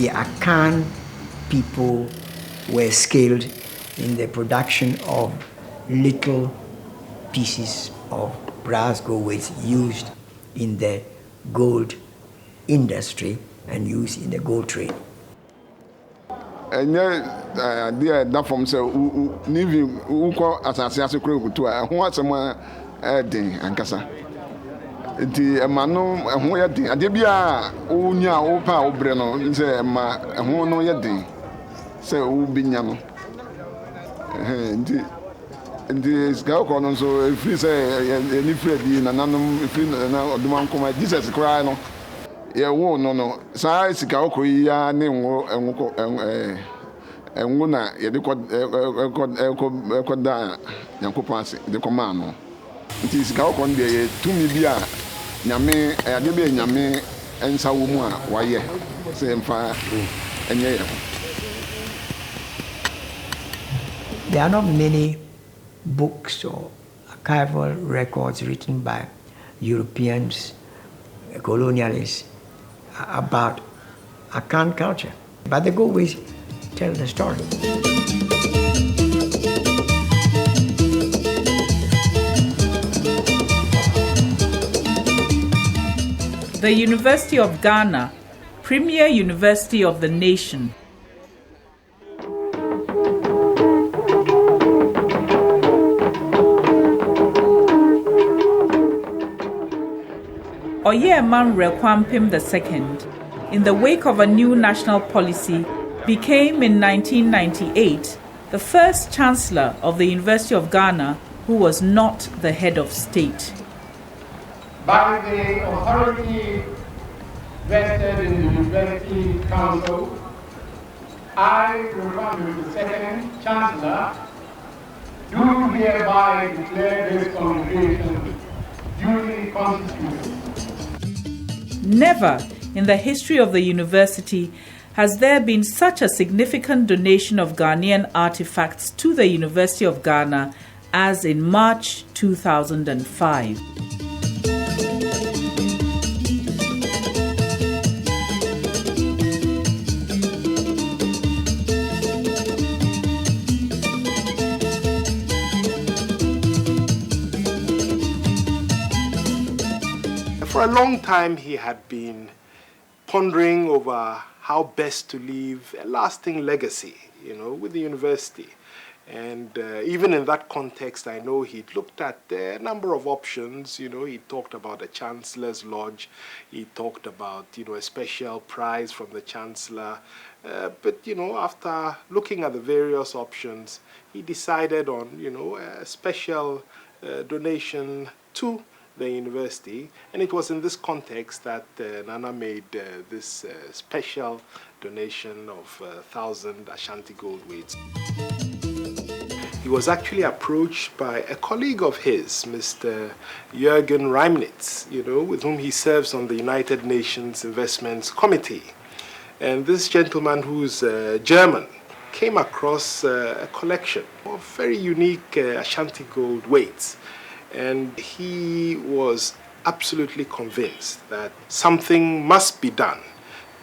the Akan people were skilled in the production of little pieces of brass gold weights used in the gold industry and used in the gold trade. And dear, that from so Nivi Uko as I say, to a what's someone adding and Cassa. The Mano and who yet, a debia, Unia, Opa, Obreno, say, and who no yet, say, Ubinyano. And the Scout so if you say any Freddy and Nanum, if you know, the man come, Jesus crying. Yeah, no. Size Scout, ya name and one, the Yankopasi, the command. It is Gaukon de 2 million Yame, a debate Yame, and Sawuma, why, same fire, and yeah. There are not many books or archival records written by Europeans, colonialists, about Akan culture. But the Goldways tell the story. The University of Ghana, premier university of the nation. Oyeman Rekwampim II, in the wake of a new national policy, became in 1998 the first chancellor of the University of Ghana who was not the head of state. By the authority vested in the University Council, I, Rekwampim II, Chancellor, do hereby declare this congregation duly constituted. Never in the history of the university has there been such a significant donation of Ghanaian artifacts to the University of Ghana as in March 2005. For a long time, he had been pondering over how best to leave a lasting legacy, with the university. And even in that context, I know he'd looked at a number of options. He talked about a Chancellor's Lodge. He talked about, a special prize from the Chancellor. But, after looking at the various options, he decided on, a special donation to the university, and it was in this context that Nana made this special donation of 1,000 Ashanti gold weights. He was actually approached by a colleague of his, Mr. Jürgen Reimnitz, with whom he serves on the United Nations Investments Committee. And this gentleman, who's German, came across a collection of very unique Ashanti gold weights. And he was absolutely convinced that something must be done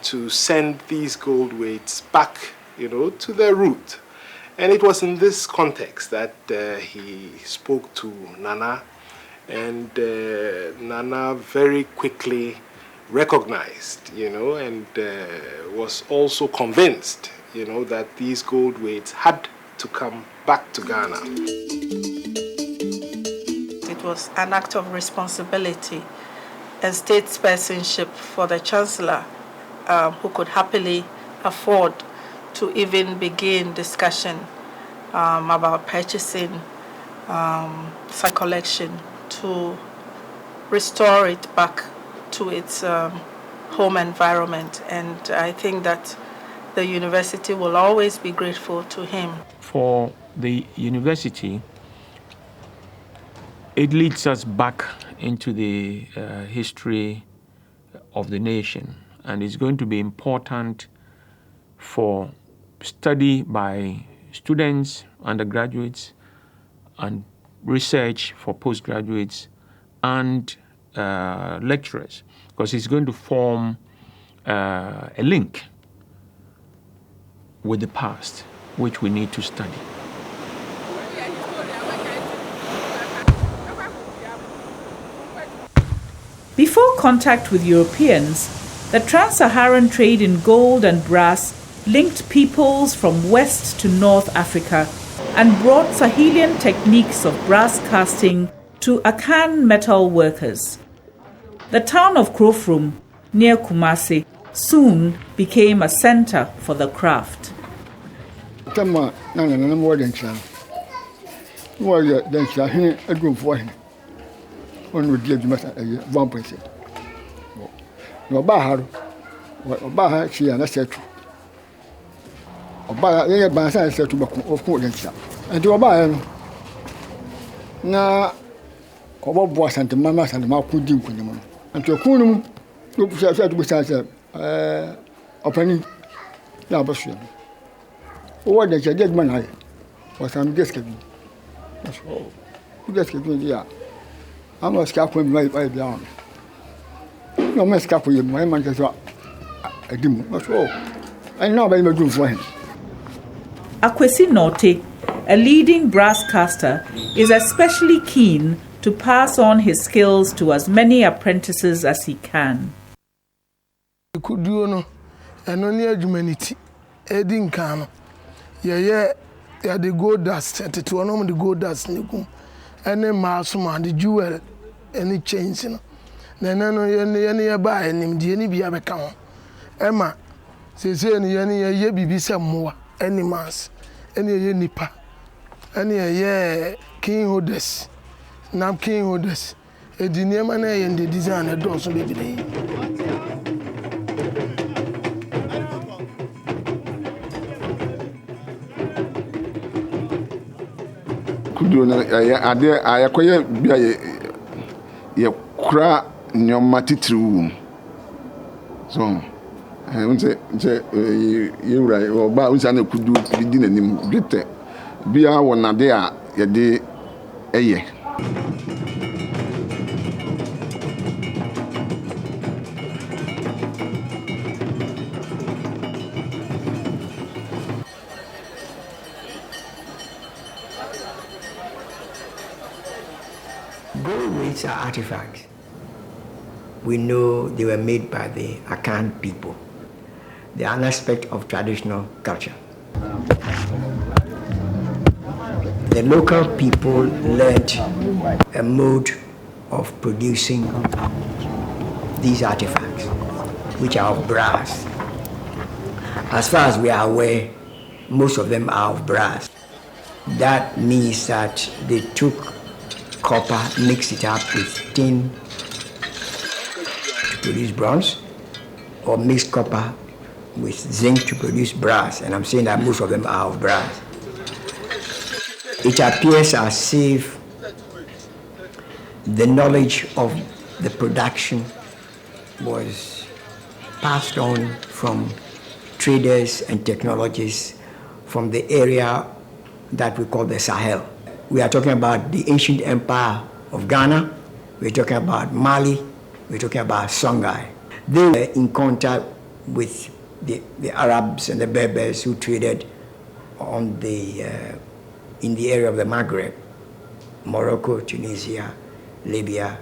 to send these gold weights back, to their root. And it was in this context that he spoke to Nana, and Nana very quickly recognized, and was also convinced, that these gold weights had to come back to Ghana. It was an act of responsibility and statespersonship for the Chancellor, who could happily afford to even begin discussion about purchasing such collection to restore it back to its home environment. And I think that the university will always be grateful to him. For the university, it leads us back into the history of the nation, and it's going to be important for study by students, undergraduates, and research for postgraduates and lecturers, because it's going to form a link with the past, which we need to study. Before contact with Europeans, the trans-Saharan trade in gold and brass linked peoples from West to North Africa and brought Sahelian techniques of brass casting to Akan metal workers. The town of Krofrom, near Kumasi, soon became a center for the craft. Akwesi Norte, a leading brass caster, is especially keen to pass on his skills to as many apprentices as he can. The gold dust, the gold dust, and then Marsuma, the jewel, any chains, any buy any be a account. Emma says, any be some more, any mass, any nipa, any king holders, now king holders, a dinner and the design a dozen baby. Kudu na ade ayakoye bia ye kura nyoma titiriwu so unse ye wura oba unsa na kudu di nanim dwete bia wonade a ye de eye Gold weights are artifacts. We know they were made by the Akan people. They are an aspect of traditional culture. The local people learned a mode of producing these artifacts, which are of brass. As far as we are aware, most of them are of brass. That means that they took copper, mixed it up with tin to produce bronze, or mixed copper with zinc to produce brass, and I'm saying that most of them are of brass. It appears as if the knowledge of the production was passed on from traders and technologists from the area that we call the Sahel. We are talking about the ancient empire of Ghana, we're talking about Mali, we're talking about Songhai. They were in contact with the Arabs and the Berbers who traded on in the area of the Maghreb, Morocco, Tunisia, Libya,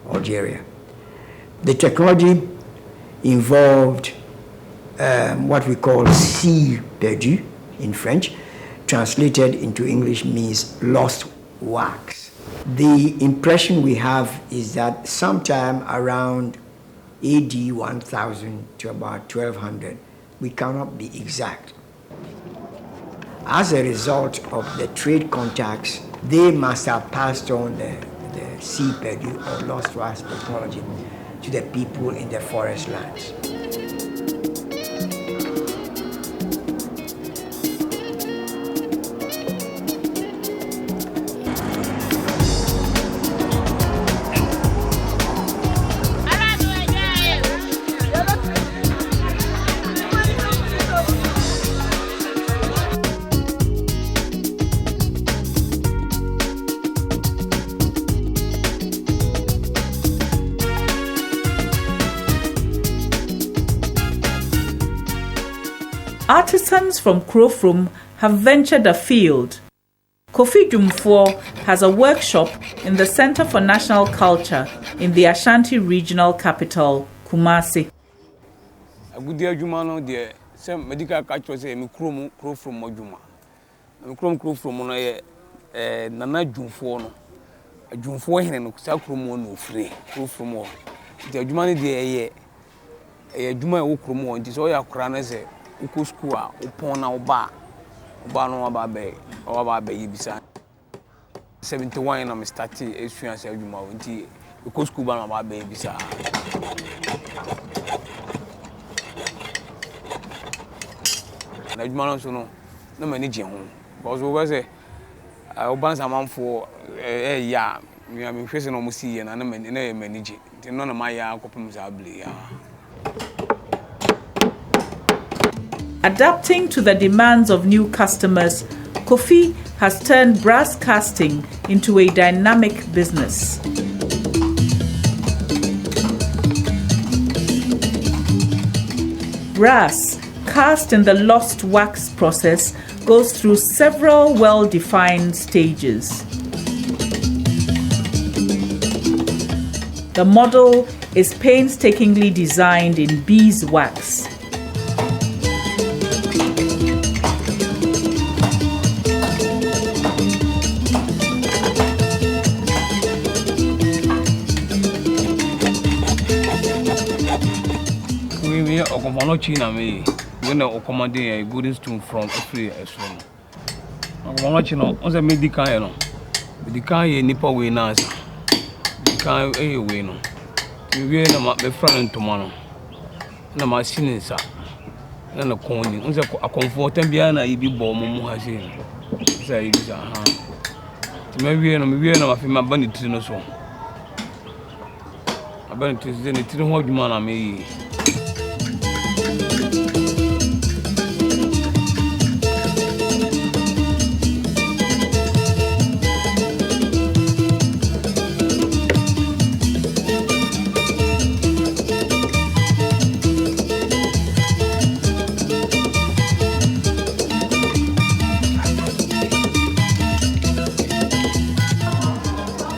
Algeria. The technology involved what we call scie perdue in French, translated into English means lost wax. The impression we have is that sometime around AD 1000 to about 1200, we cannot be exact. As a result of the trade contacts, they must have passed on the scie perdue or lost wax technology to the people in the forest lands. artisans from Krofrom have ventured afield. Kofi Dwumfoɔ has a workshop in the Center for National Culture in the Ashanti regional capital, Kumasi. Agudi adwuma no de se medical culture say me Krofrom adwuma. Me Krofrom no ye nana Dwumfoɔ no. Adwumfoɔ hene no sa Krom no ofire Krofrom. De adwuma no de adwuma e wo Krom nti so ya kora na se uko school a upon na oba no aba be yibisa 71 na me start esuan se adwuma nti uko school ba na aba be yibisa. Na adwuma no so no na manage ho because we say oban samanfo ya me hwese no mo si ye na manage nti no na ma ya akopem za able ya. Adapting to the demands of new customers, Kofi has turned brass casting into a dynamic business. Brass, cast in the lost wax process, goes through several well-defined stages. The model is painstakingly designed in beeswax. China me when the commanding a golden stone from Africa as well. Chino on the medical no. Medical ye nipa we na asa. Medical we no. We na my friend tomorrow. Na machine sa. Na na koni. On the comfort bia na ibi bo mo ha se. Say ibi sa ha. Me na ma fi ma bani tri no so. Abani tri ze ni tri ho adwuma na me.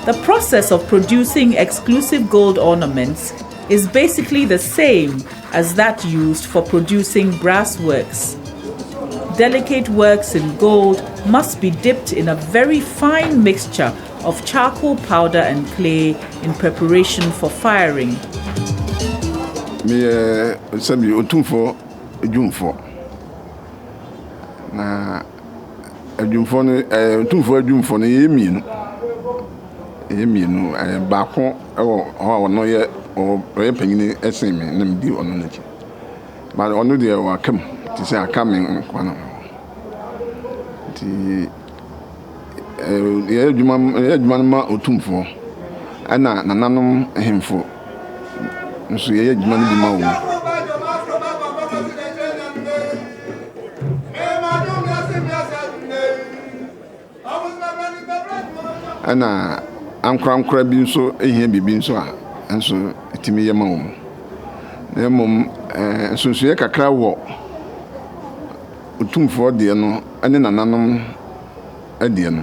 The process of producing exclusive gold ornaments is basically the same as that used for producing brass works. Delicate works in gold must be dipped in a very fine mixture of charcoal powder and clay in preparation for firing. Me sabi otumfo adwumfo na adwumfo no otumfo adwumfo no ye mienu baako ewo no ye panyini esen me na me di ono na chi ba ono de wa kam ti se aka me nkwana ti ye adwuma ma otumfo ana nananom hemfo nso ye adwuma no bi ma wo ana ankra bi nso ehia bibi nso a nso etimi ye ma wo na mom nso ye kakra wo otumfo de no ane nananom ade no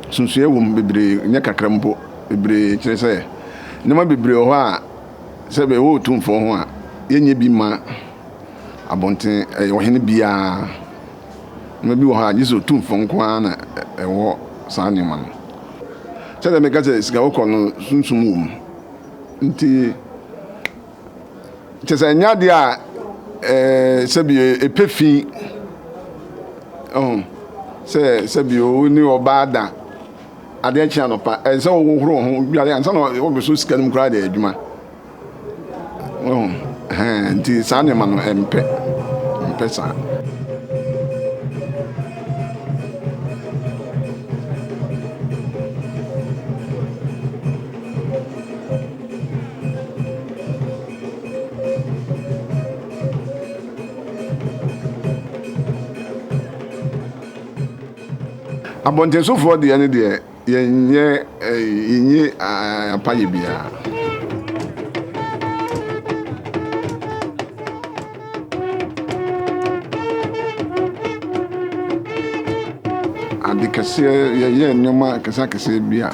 nso ye wo bebre nya kakra mpo bebre kire se ne ma bebre ho a se be wo otumfo ho a yenye bi ma abonten wo hene bia ma bi wo ha je so otumfo nko na ewo sane man Tell me, guys, it's going to Sunsum. Nti, just a Nadia, Sabi, a pefi. Oh, say, Sabio, new or bad. I didn't channel, and so wrong. We are and some of the so scared cried, Juma. Oh, and the Sanyaman and Pesa. Abonten so for the any there yenye apaye bia kɛseɛ yɛyɛ nneɛma kɛseɛ bi a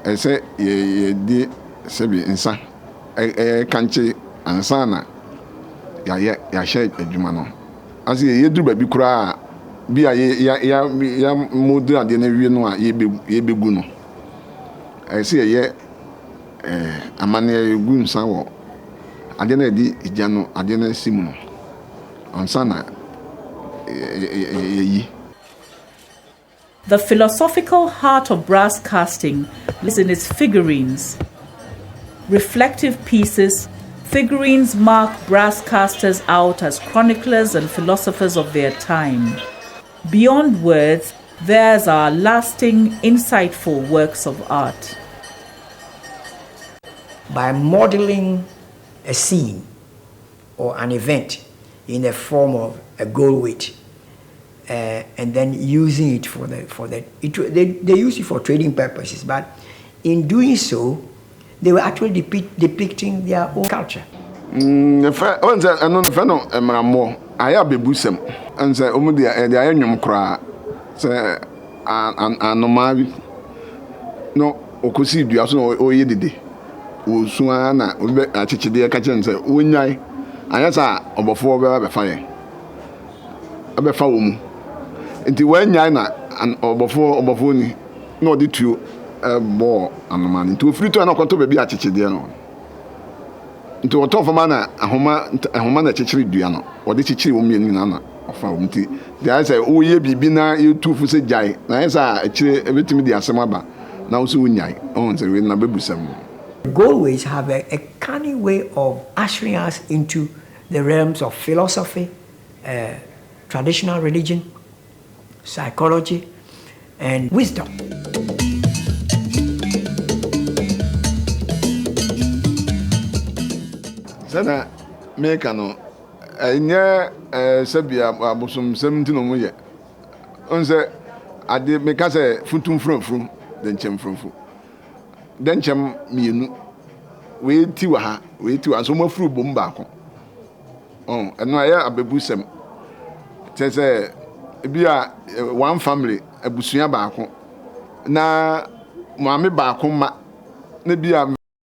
ɛsɛ yɛdi sɛbi nsa kankye ansa na yɛhyɛ adwuma no ase yɛduru baabi koraa bi a ya modu ade na wie no a yɛbɛgu no ɛsɛ yɛyɛ amane yɛgu nsa wɔ ade na yɛdi igya no ade na si mu no ansa na yɛyi. The philosophical heart of brass casting lies in its figurines. Reflective pieces, figurines mark brass casters out as chroniclers and philosophers of their time. Beyond words, theirs are lasting, insightful works of art. By modeling a scene or an event in the form of a gold weight, and then using it they use it for trading purposes, but in doing so, they were actually depicting their own culture. The friend, I have a busem, and say, the iron cry, say, and no, Okosi, you also owe ye did. Usuana, a chichidia catcher, say, Unyai, and that's a before fire. A before until when Yana and before ni no did you more and man into free to an account baby at Chichidiano. Into a tough manner, a humana chichiri diano, or the chichi woman in Anna of Faunty. The I say, oh, ye be bina, you two for say jai. Nice, I actually everything with the Asamaba. Now soon yai, on the win number busem. Goldways have a cunning way of ushering us into the realms of philosophy, traditional religion, psychology, and wisdom. Sana meka no enye sabia abosom 17 no ye onse ade meka se funtum fromfrom denchem fromfo denchem mienu we ti wa ha we ti wa so mafuru bom ba ko eno aye abebusem tese bia one family abusua ba ko na muame ba ko ma na bia